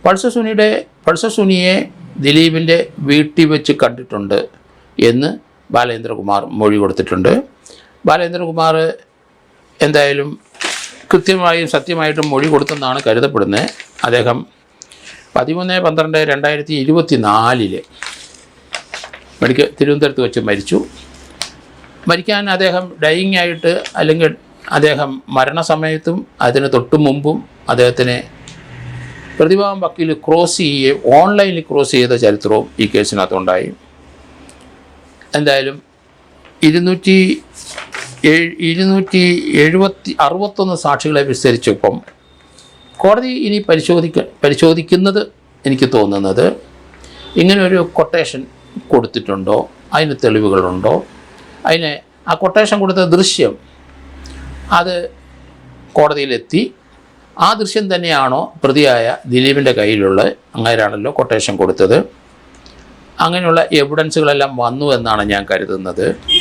Pulsar സുനിയെ ദിലീപിൻ്റെ വീട്ടിൽ വെച്ച് കണ്ടിട്ടുണ്ട് എന്ന് ബാലേന്ദ്രകുമാർ മൊഴി കൊടുത്തിട്ടുണ്ട്. ബാലേന്ദ്രകുമാർ എന്തായാലും കൃത്യമായും സത്യമായിട്ടും മൊഴി കൊടുത്തെന്നാണ് കരുതപ്പെടുന്നത്. അദ്ദേഹം 13/12/2024 തിരുവനന്തപുരത്ത് വെച്ച് മരിച്ചു. മരിക്കാൻ അദ്ദേഹം ഡൈയിങ് ആയിട്ട് അല്ലെങ്കിൽ അദ്ദേഹം മരണസമയത്തും അതിന് തൊട്ടു മുമ്പും അദ്ദേഹത്തിന് പ്രതിഭാഗം വക്കീൽ ഓൺലൈനിൽ ക്രോസ് ചെയ്ത ചരിത്രവും ഈ കേസിനകത്തുണ്ടായി. എന്തായാലും 261 സാക്ഷികളെ വിസ്തരിച്ചപ്പം കോടതി ഇനി പരിശോധിക്കുന്നത് എനിക്ക് തോന്നുന്നത് ഇങ്ങനൊരു കൊട്ടേഷൻ കൊടുത്തിട്ടുണ്ടോ, അതിന് തെളിവുകളുണ്ടോ, ആ കൊട്ടേഷൻ കൊടുത്ത ദൃശ്യം അത് കോടതിയിലെത്തി, ആ ദൃശ്യം തന്നെയാണോ പ്രതിയായ ദിലീപിൻ്റെ കയ്യിലുള്ള, അങ്ങനെയാണല്ലോ കൊട്ടേഷൻ കൊടുത്തത്, അങ്ങനെയുള്ള എവിഡൻസുകളെല്ലാം വന്നു എന്നാണ് ഞാൻ കരുതുന്നത്.